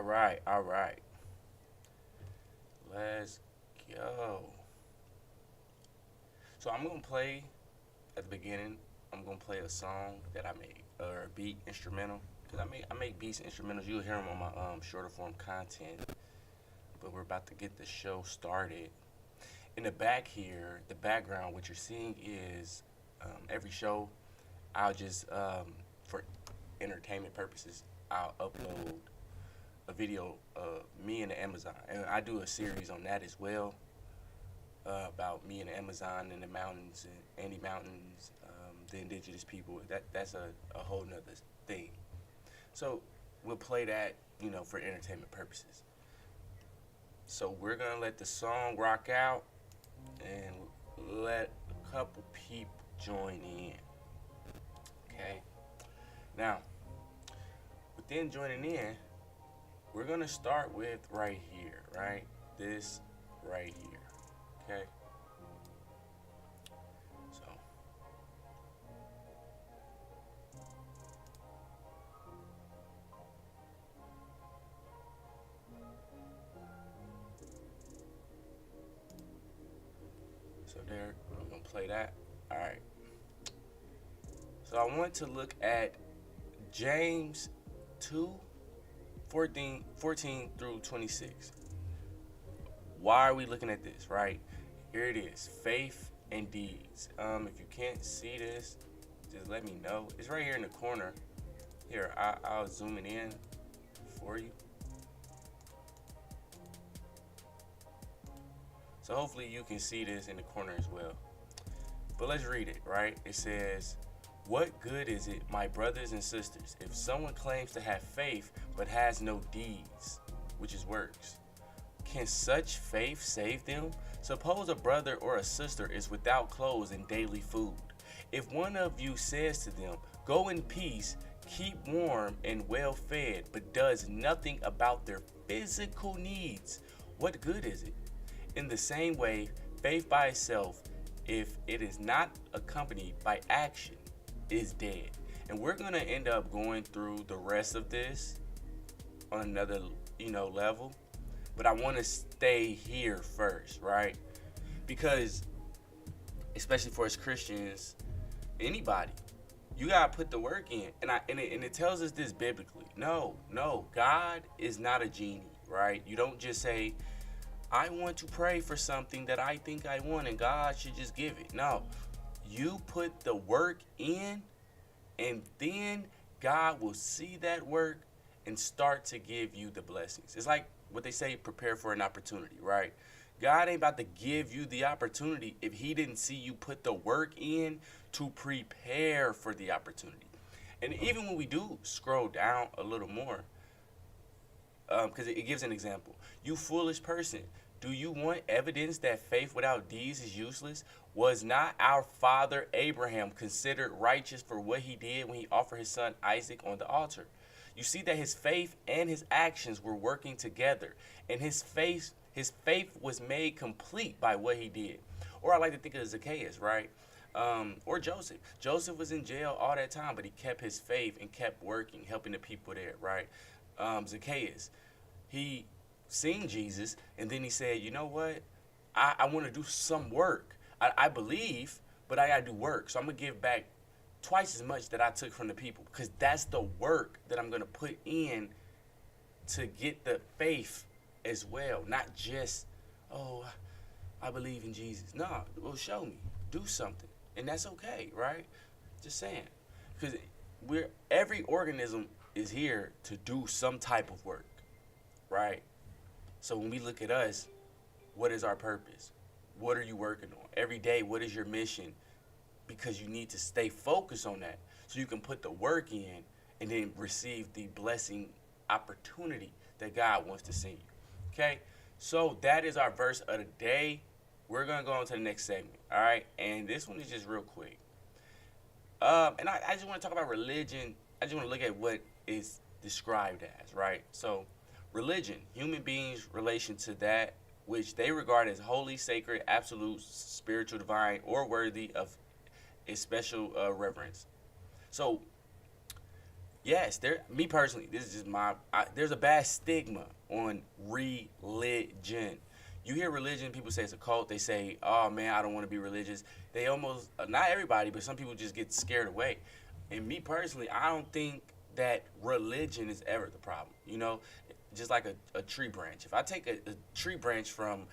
right, all right. Let's go. So I'm gonna play at the beginning. I'm gonna play a song that I made or a beat instrumental because I make beats instrumentals. You'll hear them on my shorter form content. But we're about to get the show started. In the back here, the background, what you're seeing is every show. I'll just for entertainment purposes, I'll upload a video of me and the Amazon, and I do a series on that as well about me and the Amazon and the mountains and Andy Mountains, the indigenous people. That's a whole nother thing. So we'll play that, for entertainment purposes. So we're gonna let the song rock out and let a couple people join in. Okay. Now, within joining in, we're gonna start with right here, right? This right here. Okay. So so there, we're gonna play that. Alright. So I want to look at James 2, 14 through 26. Why are we looking at this, right? Here it is, faith and deeds. If you can't see this, just let me know. It's right here in the corner. Here, I'll zoom it in for you. So hopefully you can see this in the corner as well. But let's read it, right? It says, "What good is it, my brothers and sisters, if someone claims to have faith but has no deeds, which is works? Can such faith save them? Suppose a brother or a sister is without clothes and daily food. If one of you says to them, 'Go in peace, keep warm and well fed,' but does nothing about their physical needs, what good is it? In the same way, faith by itself, if it is not accompanied by action, is dead." And we're gonna end up going through the rest of this on another, level. But I want to stay here first, right? Because especially for us Christians, anybody, you gotta put the work in. And it tells us this biblically. No, God is not a genie, right? You don't just say, "I want to pray for something that I think I want and God should just give it." No. You put the work in, and then God will see that work and start to give you the blessings. It's like what they say, prepare for an opportunity, right? God ain't about to give you the opportunity if he didn't see you put the work in to prepare for the opportunity. And even when we do scroll down a little more, because it gives an example. "You foolish person, do you want evidence that faith without deeds is useless? Was not our father Abraham considered righteous for what he did when he offered his son Isaac on the altar?" You see that his faith and his actions were working together, and his faith was made complete by what he did. Or I like to think of Zacchaeus, right? Or Joseph. Joseph was in jail all that time, but he kept his faith and kept working, helping the people there, right? Zacchaeus, he seen Jesus, and then he said, "You know what? I want to do some work. I believe, but I got to do work. So I'm going to give back twice as much that I took from the people, because that's the work that I'm going to put in to get the faith as well. Not just, oh, I believe in Jesus. No, well, show me. Do something. And that's okay, right? Just saying. Because every organism is here to do some type of work, right? So when we look at us, what is our purpose? What are you working on? Every day, what is your mission? Because you need to stay focused on that so you can put the work in and then receive the blessing opportunity that God wants to send you. Okay? So that is our verse of the day. We're going to go on to the next segment. All right? And this one is just real quick. And I just want to talk about religion. I just want to look at what is described as, right? So religion, human beings' relation to that which they regard as holy, sacred, absolute, spiritual, divine, or worthy of a special reverence. So, yes, me personally, this is just there's a bad stigma on religion. You hear religion, people say it's a cult. They say, "Oh man, I don't want to be religious." They almost, not everybody, but some people just get scared away. And me personally, I don't think that religion is ever the problem. Just like a tree branch. If I take a tree branch from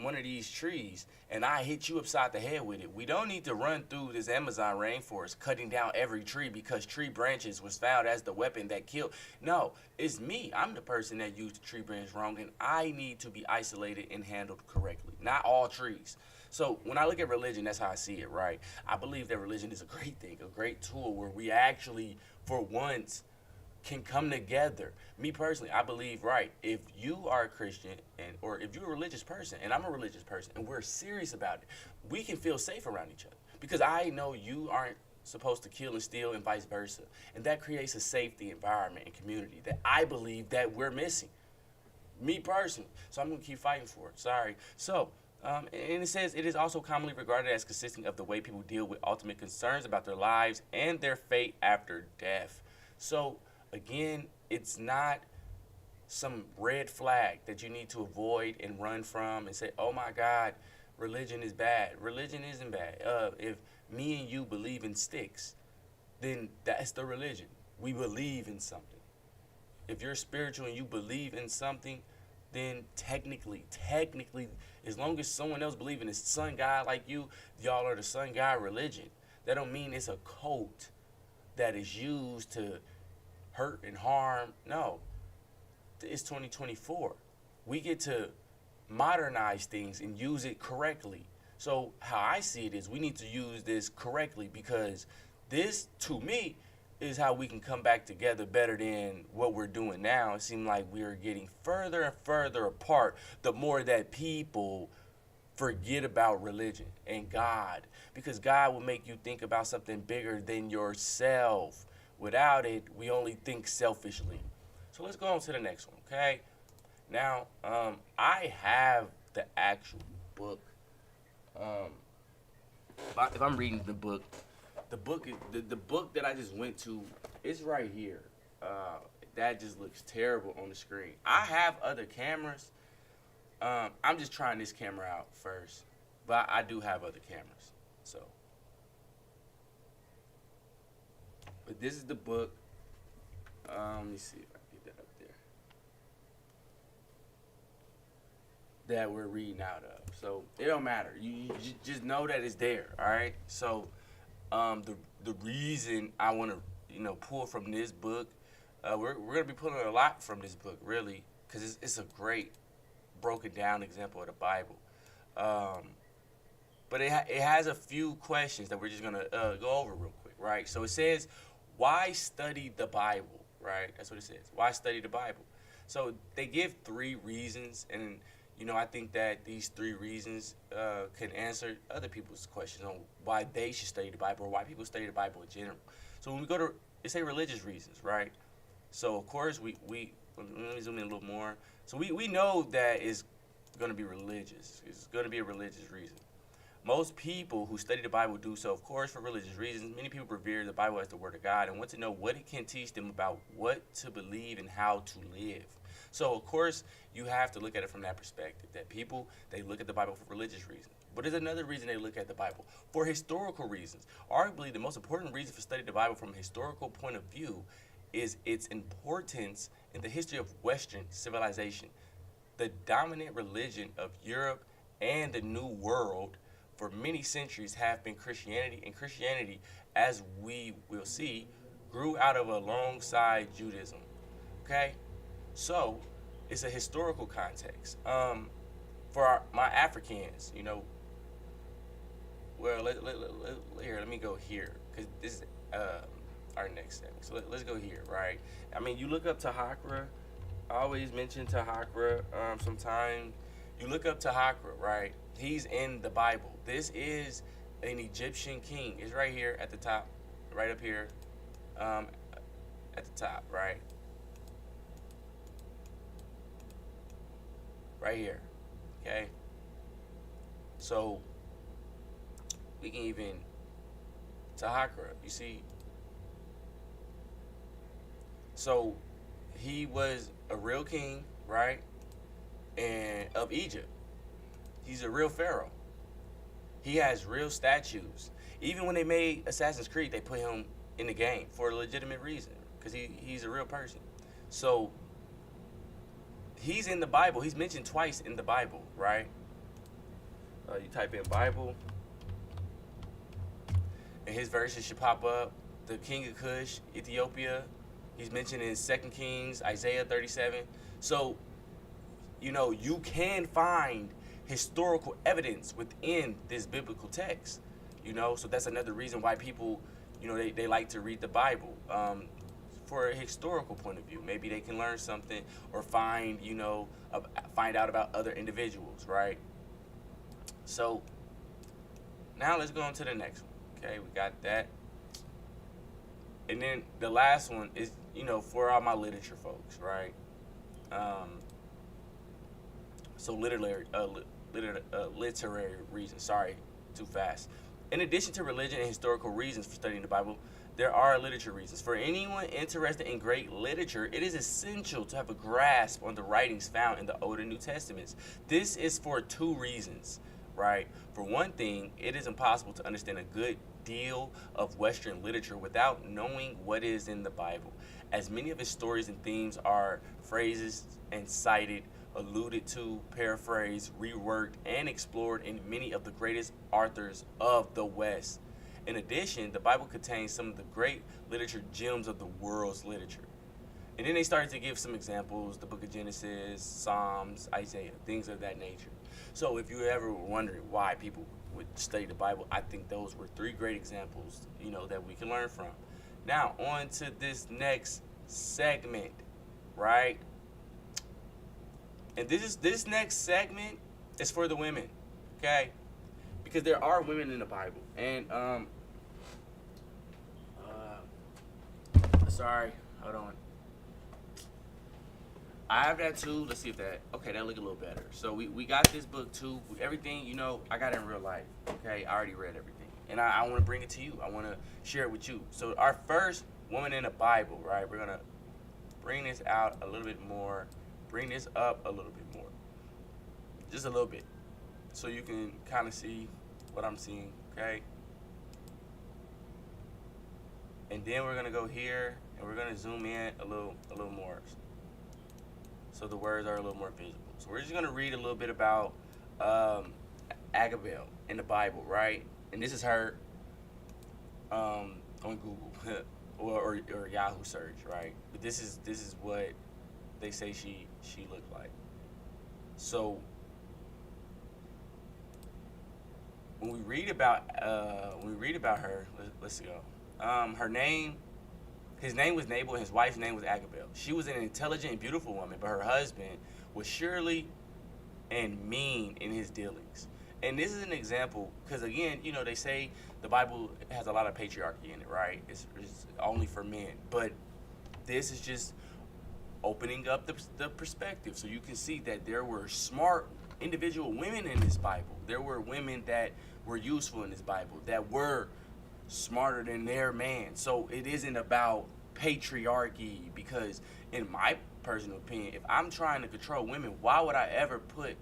one of these trees and I hit you upside the head with it, we don't need to run through this Amazon rainforest cutting down every tree because tree branches was found as the weapon that killed. No, it's me. I'm the person that used the tree branch wrong, and I need to be isolated and handled correctly. Not all trees. So when I look at religion, that's how I see it, right? I believe that religion is a great thing, a great tool where we actually, for once, can come together. Me personally, I believe, right, if you are a Christian or if you're a religious person and I'm a religious person and we're serious about it, we can feel safe around each other because I know you aren't supposed to kill and steal and vice versa. And that creates a safety environment and community that I believe that we're missing. Me personally. So I'm going to keep fighting for it. Sorry. So, and it says it is also commonly regarded as consisting of the way people deal with ultimate concerns about their lives and their fate after death. So, again, it's not some red flag that you need to avoid and run from and say, oh my God, religion is bad. Religion isn't bad. If me and you believe in sticks, then that's the religion. We believe in something. If you're spiritual and you believe in something, then technically, as long as someone else believes in the sun god like you, y'all are the sun god religion. That don't mean it's a cult that is used to hurt and harm. No, it's 2024. We get to modernize things and use it correctly. So how I see it is we need to use this correctly because this, to me, is how we can come back together better than what we're doing now. It seems like we are getting further and further apart the more that people forget about religion and God, because God will make you think about something bigger than yourself. Without it, we only think selfishly. So let's go on to the next one, okay? Now, I have the actual book. If I'm reading the book that I just went to, it's right here. That just looks terrible on the screen. I have other cameras. I'm just trying this camera out first, but I do have other cameras. So. But this is the book. Let me see if I can get that up there. That we're reading out of. So it don't matter. You just know that it's there. All right. So the reason I want to pull from this book, we're gonna be pulling a lot from this book really, because it's a great broken down example of the Bible. But it has a few questions that we're just gonna go over real quick. Right. So it says, why study the Bible, right? That's what it says. Why study the Bible? So they give 3 reasons, and I think that these 3 reasons can answer other people's questions on why they should study the Bible or why people study the Bible in general. So when we go to, it's a religious reasons, right? So of course we let me zoom in a little more. So we know that it's going to be religious. It's going to be a religious reason. Most people who study the Bible do so, of course, for religious reasons. Many people revere the Bible as the Word of God and want to know what it can teach them about what to believe and how to live. So, of course, you have to look at it from that perspective, that people, they look at the Bible for religious reasons. But there's another reason they look at the Bible, for historical reasons. Arguably, the most important reason for studying the Bible from a historical point of view is its importance in the history of Western civilization. The dominant religion of Europe and the New World for many centuries have been Christianity, and Christianity, as we will see, grew out of alongside Judaism. Okay? So, it's a historical context. For my Africans, well, let me go here, because this is our next step. So let's go here, right? I mean, you look up Tahakra. I always mention Tahakra. Sometimes you look up Tahakra, right? He's in the Bible. This is an Egyptian king. It's right here at the top, right up here, at the top, right? Right here, okay? So, we can even, Tahakra, you see, So he was a real king, right? And of Egypt. He's a real pharaoh. He has real statues. Even when they made Assassin's Creed, they put him in the game for a legitimate reason because he's a real person. So he's in the Bible. He's mentioned twice in the Bible, right? You type in Bible, and his verses should pop up. The king of Cush, Ethiopia. He's mentioned in 2 Kings, Isaiah 37. So, you can find historical evidence within this biblical text. So that's another reason why people, they like to read the Bible. For a historical point of view, maybe they can learn something or find out about other individuals, right? So now let's go on to the next one. Okay, we got that. And then the last one is, for all my literature folks, right? So literary reasons. Sorry, too fast. In addition to religion and historical reasons for studying the Bible, there are literature reasons. For anyone interested in great literature, it is essential to have a grasp on the writings found in the Old and New Testaments. This is for two reasons, right? For one thing, it is impossible to understand a good deal of Western literature without knowing what is in the Bible, as many of its stories and themes are phrases and cited, alluded to, paraphrased, reworked, and explored in many of the greatest authors of the West. In addition, the Bible contains some of the great literature gems of the world's literature. And then they started to give some examples, the book of Genesis, Psalms, Isaiah, things of that nature. So if you ever were wondering why people would study the Bible, I think those were three great examples, that we can learn from. Now, on to this next segment, right? And this next segment is for the women, okay? Because there are women in the Bible. And, sorry, hold on. I have that too. Let's see if that look a little better. So we got this book too. Everything, I got it in real life, okay? I already read everything. And I want to bring it to you. I want to share it with you. So our first woman in the Bible, right? We're going to bring this out a little bit more. Bring this up a little bit more. Just a little bit. So you can kind of see what I'm seeing, okay? And then we're going to go here and we're going to zoom in a little more. So the words are a little more visible. So we're just going to read a little bit about Agabel in the Bible, right? And this is her on Google or Yahoo search, right? But this is what they say she looked like. So when we read about her, let's go. His name was Nabal, and his wife's name was Agabel. She was an intelligent and beautiful woman, but her husband was surely and mean in his dealings. And this is an example, because again, they say the Bible has a lot of patriarchy in it, right? It's only for men. But this is just opening up the perspective, so you can see that there were smart individual women in this Bible. There were women that were useful in this Bible, that were smarter than their man. So it isn't about patriarchy, because in my personal opinion, if I'm trying to control women, why would I ever put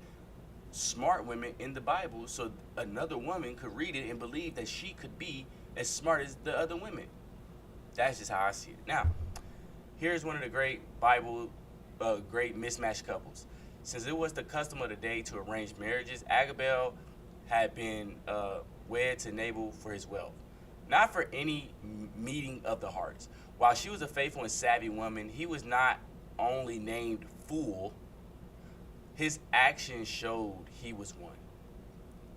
smart women in the Bible so another woman could read it and believe that she could be as smart as the other women? That's just how I see it. Now, here's one of the great great mismatched couples. Since it was the custom of the day to arrange marriages, Agabel had been wed to Nabal for his wealth, not for any meeting of the hearts. While she was a faithful and savvy woman, he was not only named fool, his actions showed he was one.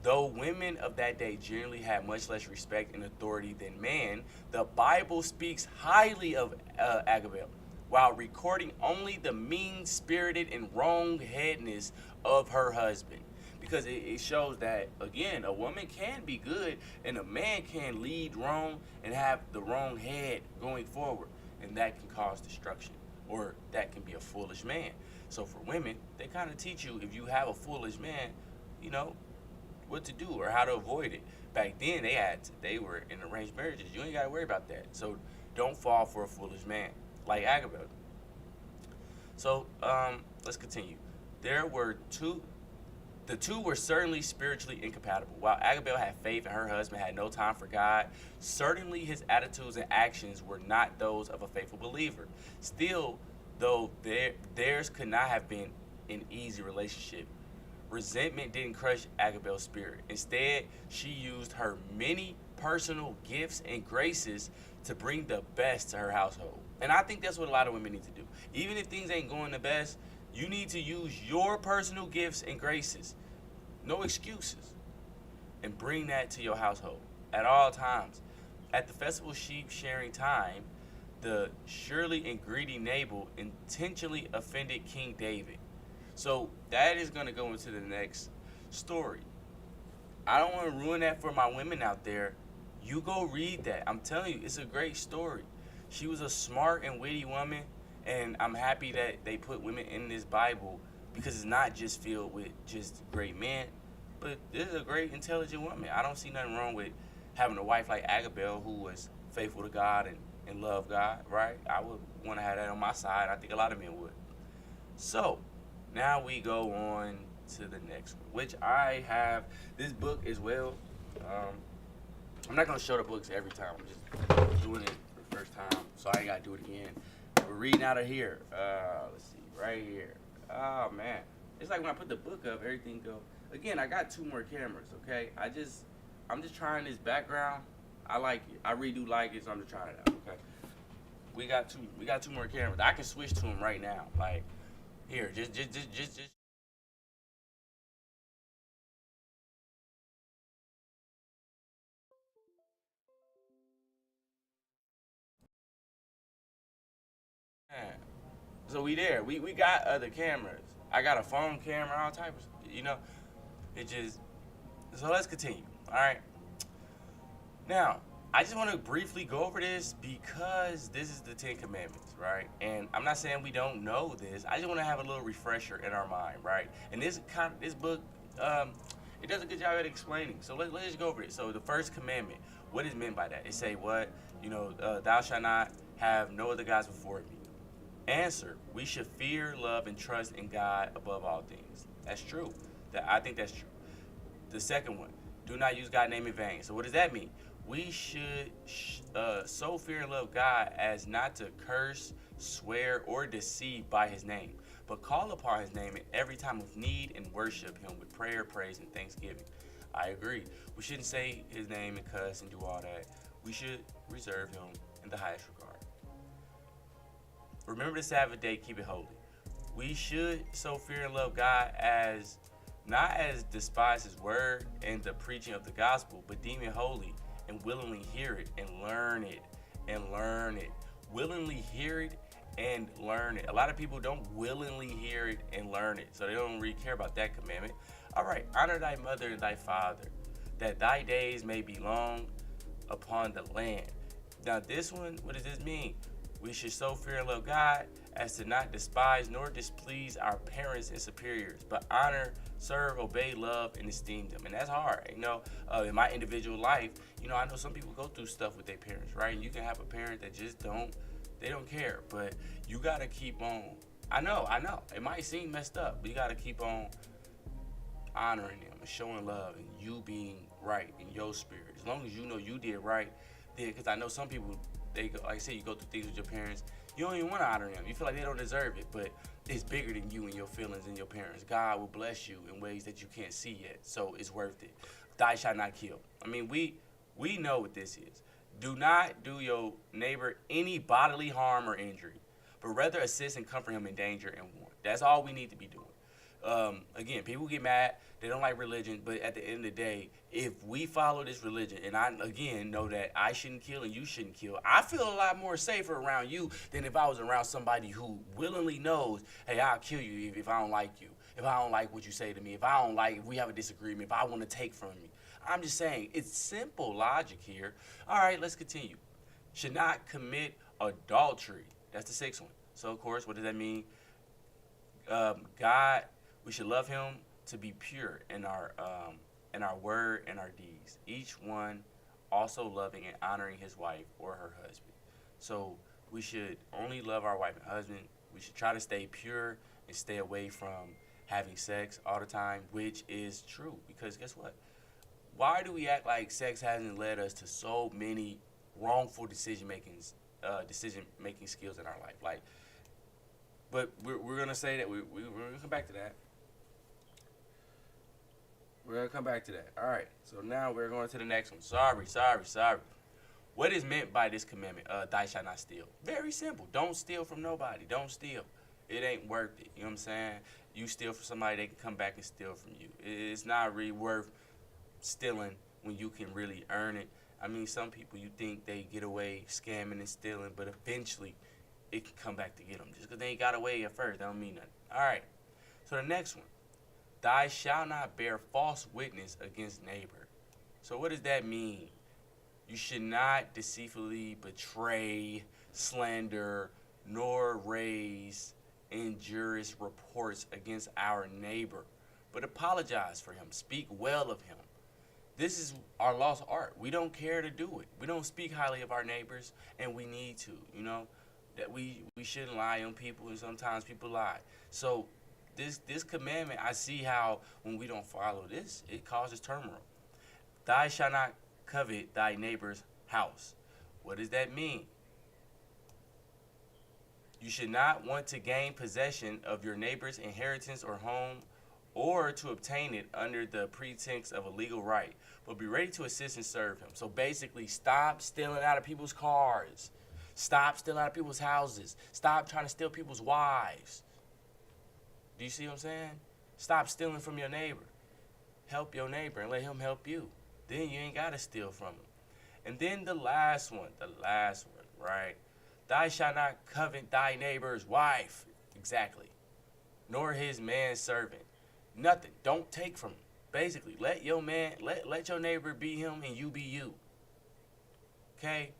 Though women of that day generally had much less respect and authority than men, the Bible speaks highly of Agabel, while recording only the mean-spirited and wrong-headedness of her husband. Because it shows that, again, a woman can be good and a man can lead wrong and have the wrong head going forward. And that can cause destruction, or that can be a foolish man. So for women, they kind of teach you, if you have a foolish man, what to do or how to avoid it. Back then, they were in arranged marriages. You ain't got to worry about that. So don't fall for a foolish man. like Agabel. So let's continue. There were two. The two were certainly spiritually incompatible. While Agabel had faith and her husband had no time for God, certainly his attitudes and actions were not those of a faithful believer. Still, though theirs could not have been an easy relationship, resentment didn't crush Agabel's spirit. Instead, she used her many personal gifts and graces to bring the best to her household. And I think that's what a lot of women need to do. Even if things ain't going the best, you need to use your personal gifts and graces, no excuses, and bring that to your household at all times. At the festival sheep sharing time, the surely and greedy Nabal intentionally offended King David. So that is going to go into the next story. I don't want to ruin that for my women out there. You go read that. I'm telling you, it's a great story. She was a smart and witty woman, and I'm happy that they put women in this Bible because it's not just filled with just great men, but this is a great, intelligent woman. I don't see nothing wrong with having a wife like Agabel who was faithful to God and loved God, right? I would want to have that on my side. I think a lot of men would. So, now we go on to the next one, which I have this book as well. I'm not going to show the books every time. I'm just doing it for the first time, so I ain't got to do it again. We're reading out of here. Let's see, right here. Oh, man. It's like when I put the book up, everything go. Again, I got 2 more cameras, okay? I'm just trying this background. I like it. I really do like it, so I'm just trying it out, okay? We got two more cameras. I can switch to them right now. Like, here, just. Man. So we there. We got other cameras. I got a phone camera, all types. It just. So let's continue. All right. Now, I just want to briefly go over this because this is the 10 Commandments, right? And I'm not saying we don't know this. I just want to have a little refresher in our mind, right? And this book, it does a good job at explaining. So let's just go over it. So the first commandment, what is meant by that? It say what? Thou shalt not have no other gods before me. Answer: we should fear, love, and trust in God above all things. That's true. I think that's true. The second one: do not use God's name in vain. So what does that mean? We should so fear and love God as not to curse, swear, or deceive by his name, but call upon his name in every time of need and worship him with prayer, praise, and thanksgiving. I agree. We shouldn't say his name and cuss and do all that. We should reserve him in the highest regard. Remember the Sabbath day, keep it holy. We should so fear and love God as not as despise his word and the preaching of the gospel, but deem it holy and willingly hear it and learn it and learn it. Willingly hear it and learn it. A lot of people don't willingly hear it and learn it, so they don't really care about that commandment. All right, honor thy mother and thy father, that thy days may be long upon the land. Now this one, what does this mean? We should so fear and love God as to not despise nor displease our parents and superiors, but honor, serve, obey, love, and esteem them. And that's hard. In my individual life, I know some people go through stuff with their parents, right? And you can have a parent that just they don't care, but you got to keep on. I know. It might seem messed up, but you got to keep on honoring them and showing love and you being right in your spirit. As long as you know you did right, then, because I know some people, like I said, you go through things with your parents, you don't even want to honor them. You feel like they don't deserve it, but it's bigger than you and your feelings and your parents. God will bless you in ways that you can't see yet, so it's worth it. Thou shalt not kill. We know what this is. Do not do your neighbor any bodily harm or injury, but rather assist and comfort him in danger and want. That's all we need to be doing. Again, people get mad, they don't like religion, but at the end of the day, if we follow this religion, and I, again, know that I shouldn't kill and you shouldn't kill, I feel a lot more safer around you than if I was around somebody who willingly knows, hey, I'll kill you if I don't like you, if I don't like what you say to me, if we have a disagreement, if I want to take from you. I'm just saying, it's simple logic here. All right, let's continue. Should not commit adultery. That's the sixth one. So, of course, what does that mean? God, we should love him to be pure in our word and our deeds. Each one also loving and honoring his wife or her husband. So we should only love our wife and husband. We should try to stay pure and stay away from having sex all the time, which is true. Because guess what? Why do we act like sex hasn't led us to so many wrongful decision making skills in our life? Like, but we're gonna say that we're gonna come back to that. We're gonna come back to that. All right. So now we're going to the next one. Sorry. What is meant by this commandment? Thou shalt not steal. Very simple. Don't steal from nobody. Don't steal. It ain't worth it. You know what I'm saying? You steal from somebody, they can come back and steal from you. It's not really worth stealing when you can really earn it. I mean, some people, you think they get away scamming and stealing, but eventually it can come back to get them. Just because they got away at first, that don't mean nothing. All right. So the next one. Thou shalt not bear false witness against neighbor. So what does that mean? You should not deceitfully betray, slander, nor raise injurious reports against our neighbor, but apologize for him. Speak well of him. This is our lost art. We don't care to do it. We don't speak highly of our neighbors, and we need to, that we shouldn't lie on people, and sometimes people lie. So this commandment, I see how when we don't follow this, it causes turmoil. Thou shalt not covet thy neighbor's house. What does that mean? You should not want to gain possession of your neighbor's inheritance or home, or to obtain it under the pretense of a legal right, but be ready to assist and serve him. So basically, stop stealing out of people's cars. Stop stealing out of people's houses. Stop trying to steal people's wives. Do you see what I'm saying? Stop stealing from your neighbor. Help your neighbor and let him help you. Then you ain't got to steal from him. And then the last one, right? Thou shalt not covet thy neighbor's wife. Exactly. Nor his manservant. Nothing. Don't take from him. Basically, let your neighbor be him and you be you. Okay?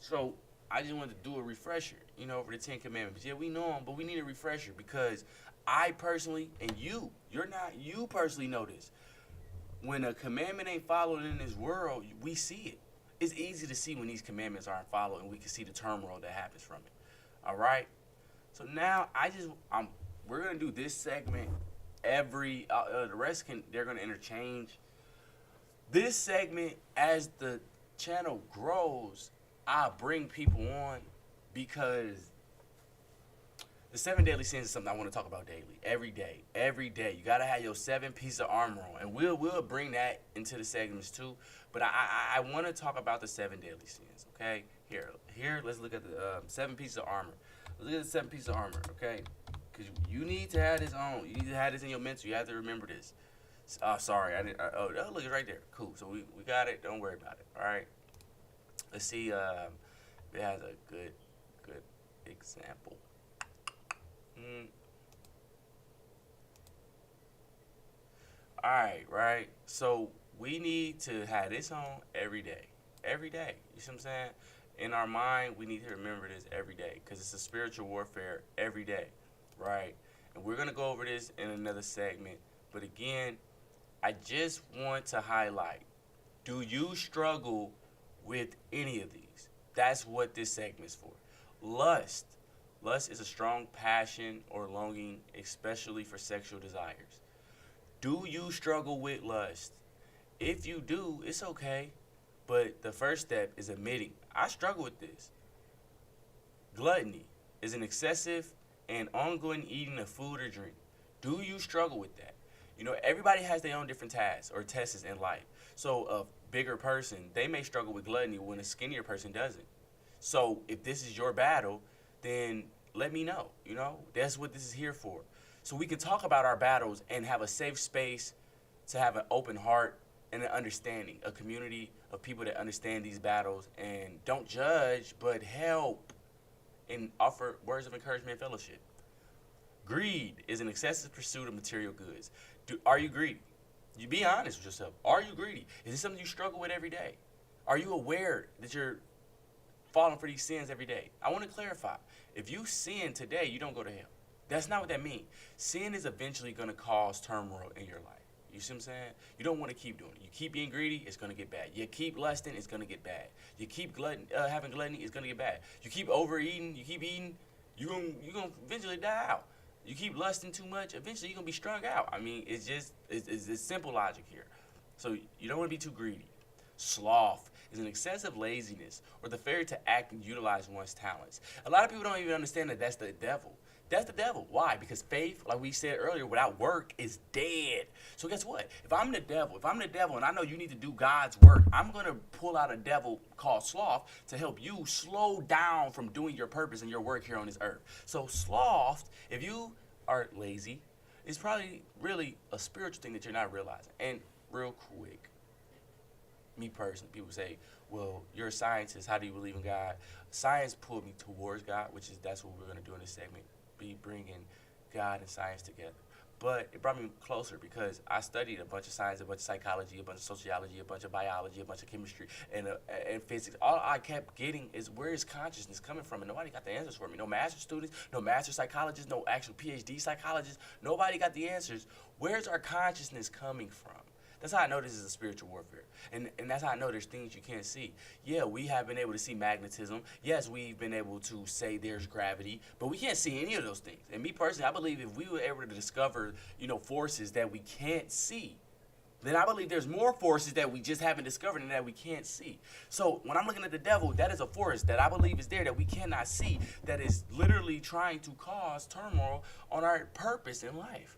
So, I just wanted to do a refresher, over the 10 Commandments. Yeah, we know them, but we need a refresher because I personally, and you personally know this. When a commandment ain't followed in this world, we see it. It's easy to see when these commandments aren't followed, and we can see the turmoil that happens from it. All right? So now we're gonna do this segment the rest they're gonna interchange. This segment, as the channel grows, I bring people on because the 7 deadly sins is something I want to talk about daily, every day. You gotta have your 7 pieces of armor on, and we'll bring that into the segments too. But I want to talk about the 7 deadly sins. Okay, here, let's look at the 7 pieces of armor. Let's look at the 7 pieces of armor. Okay, because you need to have this on. You need to have this in your mental. You have to remember this. Sorry, I didn't. Look, it's right there. Cool. So we got it. Don't worry about it. All right. Let's see. It has a good example. Alright, right? So we need to have this on every day. Every day. You see what I'm saying? In our mind, we need to remember this every day because it's a spiritual warfare every day, right? And we're going to go over this in another segment. But again, I just want to highlight, do you struggle with any of these? That's what this segment is for. Lust. Lust is a strong passion or longing, especially for sexual desires. Do you struggle with lust? If you do, it's okay. But the first step is admitting, I struggle with this. Gluttony is an excessive and ongoing eating of food or drink. Do you struggle with that? Everybody has their own different tasks or tests in life. So a bigger person, they may struggle with gluttony when a skinnier person doesn't. So if this is your battle, then let me know. That's what this is here for. So we can talk about our battles and have a safe space to have an open heart and an understanding, a community of people that understand these battles and don't judge, but help and offer words of encouragement and fellowship. Greed is an excessive pursuit of material goods. Are you greedy? You be honest with yourself. Are you greedy? Is this something you struggle with every day? Are you aware that you're falling for these sins every day? I want to clarify. If you sin today, you don't go to hell. That's not what that means. Sin is eventually going to cause turmoil in your life. You see what I'm saying? You don't want to keep doing it. You keep being greedy, it's gonna get bad. You keep lusting, it's gonna get bad. You keep having gluttony, it's gonna get bad. You keep overeating, you keep eating, you're gonna eventually die out. You keep lusting too much, eventually you're gonna be strung out. I mean, it's simple logic here. So you don't want to be too greedy. Sloth is an excessive laziness or the failure to act and utilize one's talents. A lot of people don't even understand that that's the devil. That's the devil. Why? Because faith, like we said earlier, without work is dead. So guess what? If I'm the devil and I know you need to do God's work, I'm going to pull out a devil called sloth to help you slow down from doing your purpose and your work here on this earth. So sloth, if you are lazy, is probably really a spiritual thing that you're not realizing. And real quick, me personally, people say, well, you're a scientist, how do you believe in God? Science pulled me towards God, that's what we're going to do in this segment, be bringing God and science together. But it brought me closer because I studied a bunch of science, a bunch of psychology, a bunch of sociology, a bunch of biology, a bunch of chemistry, and physics. All I kept getting is, where is consciousness coming from? And nobody got the answers for me. No master students, no master psychologists, no actual PhD psychologists. Nobody got the answers. Where's our consciousness coming from? That's how I know this is a spiritual warfare. And that's how I know there's things you can't see. Yeah, we have been able to see magnetism. Yes, we've been able to say there's gravity, but we can't see any of those things. And me personally, I believe if we were able to discover, forces that we can't see, then I believe there's more forces that we just haven't discovered and that we can't see. So when I'm looking at the devil, that is a force that I believe is there that we cannot see, that is literally trying to cause turmoil on our purpose in life.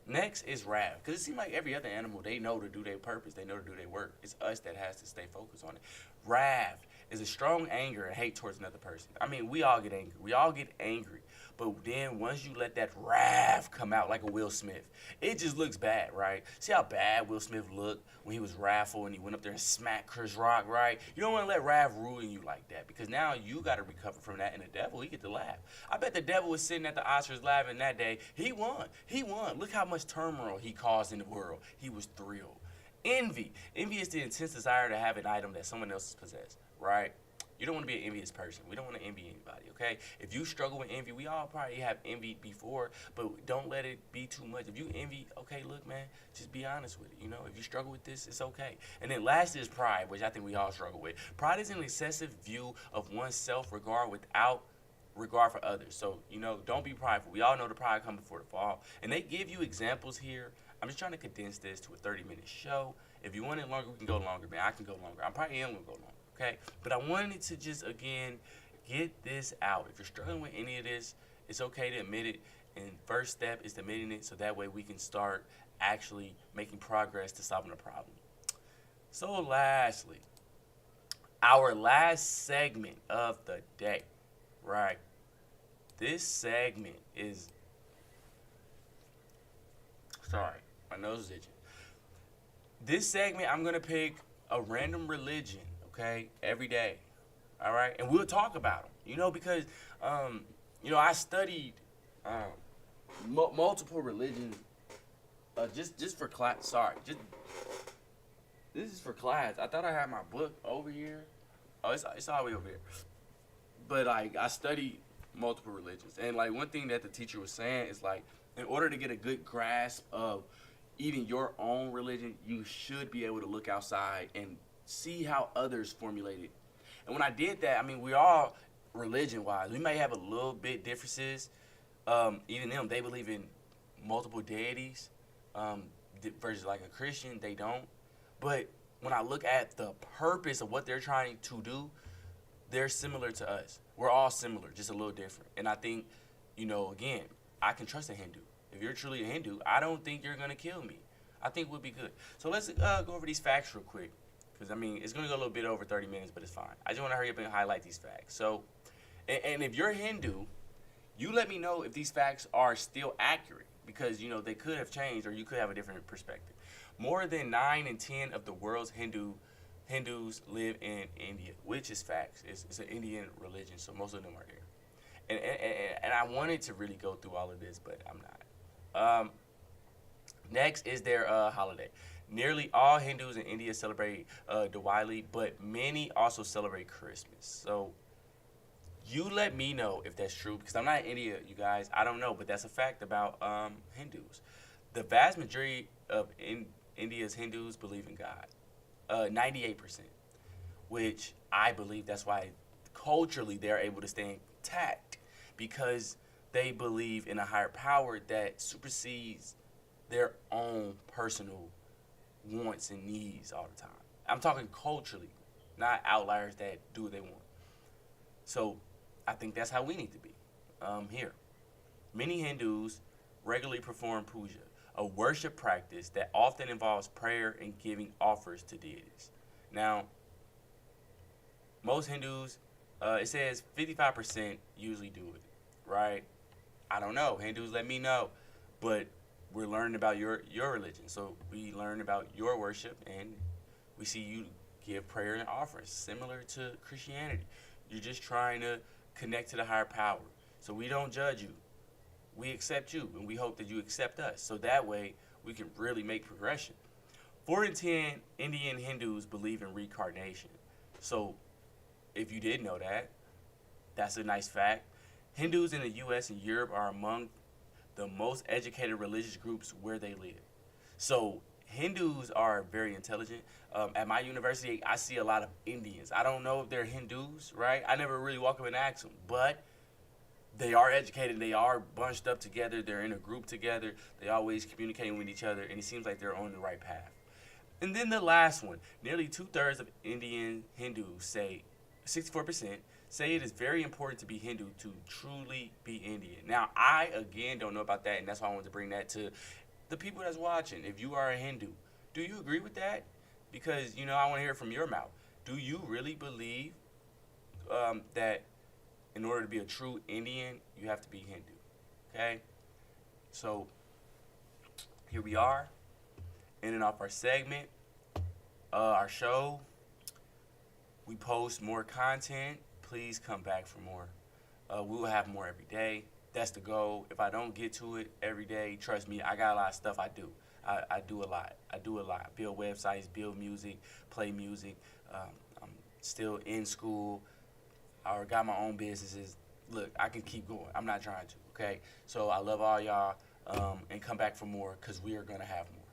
Next is wrath, because it seems like every other animal, they know to do their purpose, they know to do their work. It's us that has to stay focused on it. Wrath is a strong anger and hate towards another person. I mean, we all get angry. We all get angry. But then once you let that wrath come out like a Will Smith, it just looks bad, right? See how bad Will Smith looked when he was wrathful and he went up there and smacked Chris Rock, right? You don't want to let wrath ruin you like that, because now you got to recover from that, and the devil, he get to laugh. I bet the devil was sitting at the Oscars laughing that day. He won. He won. Look how much turmoil he caused in the world. He was thrilled. Envy. Envy is the intense desire to have an item that someone else possesses, right? You don't want to be an envious person. We don't want to envy anybody, okay? If you struggle with envy, we all probably have envied before, but don't let it be too much. If you envy, okay, look, man, just be honest with it. If you struggle with this, it's okay. And then last is pride, which I think we all struggle with. Pride is an excessive view of one's self-regard without regard for others. So, don't be prideful. We all know the pride comes before the fall. And they give you examples here. I'm just trying to condense this to a 30-minute show. If you want it longer, we can go longer, man. I can go longer. I probably am going to go longer. Okay, but I wanted to just, again, get this out. If you're struggling with any of this, it's okay to admit it. And first step is admitting it, so that way we can start actually making progress to solving the problem. So lastly, our last segment of the day, right? This segment is, sorry, my nose is itching. This segment, I'm going to pick a random religion, okay, every day, all right? And we'll talk about them, because, I studied multiple religions just for class. Sorry, this is for class. I thought I had my book over here. Oh, it's all the way over here. But, I studied multiple religions. And, one thing that the teacher was saying is, in order to get a good grasp of even your own religion, you should be able to look outside and see how others formulate it. And when I did that, we all, religion-wise, we may have a little bit differences. Even them, they believe in multiple deities, versus a Christian, they don't. But when I look at the purpose of what they're trying to do, they're similar to us. We're all similar, just a little different. And I think, again, I can trust a Hindu. If you're truly a Hindu, I don't think you're going to kill me. I think we'll be good. So let's go over these facts real quick. Because, it's going to go a little bit over 30 minutes, but it's fine. I just want to hurry up and highlight these facts. So, and if you're Hindu, you let me know if these facts are still accurate. Because, they could have changed, or you could have a different perspective. More than 9 in 10 of the world's Hindus live in India, which is facts. It's an Indian religion, so most of them are here. And I wanted to really go through all of this, but I'm not. Next is their holiday. Nearly all Hindus in India celebrate Diwali, but many also celebrate Christmas. So you let me know if that's true, because I'm not in India, you guys. I don't know, but that's a fact about Hindus. The vast majority of India's Hindus believe in God. 98%, which I believe that's why culturally they're able to stay intact because they believe in a higher power that supersedes their own personal wants and needs all the time. I'm talking culturally, not outliers that do what they want. So I think that's how we need to be here. Many Hindus regularly perform puja, a worship practice that often involves prayer and giving offers to deities. Now, most Hindus, it says 55% usually do it, right? I don't know. Hindus, let me know. But we're learning about your religion. So we learn about your worship and we see you give prayer and offers similar to Christianity. You're just trying to connect to the higher power. So we don't judge you. We accept you and we hope that you accept us. So that way we can really make progression. 4 in 10 Indian Hindus believe in reincarnation. So if you did know that, that's a nice fact. Hindus in the US and Europe are among the most educated religious groups where they live. So Hindus are very intelligent. At my university, I see a lot of Indians. I don't know if they're Hindus, right? I never really walk up and ask them, but they are educated. They are bunched up together. They're in a group together. They always communicating with each other, and it seems like they're on the right path. And then the last one, nearly 2/3 of Indian Hindus say, 64%, say it is very important to be Hindu to truly be Indian. Now, I, again, don't know about that, and that's why I wanted to bring that to the people that's watching. If you are a Hindu, do you agree with that? Because, I want to hear from your mouth. Do you really believe that in order to be a true Indian, you have to be Hindu? Okay? So, here we are, ending off our segment, our show. We post more content. Please come back for more. We will have more every day. That's the goal. If I don't get to it every day, trust me, I got a lot of stuff I do. I do a lot. Build websites, build music, play music. I'm still in school. I got my own businesses. Look, I can keep going. I'm not trying to, okay? So I love all y'all, and come back for more because we are going to have more.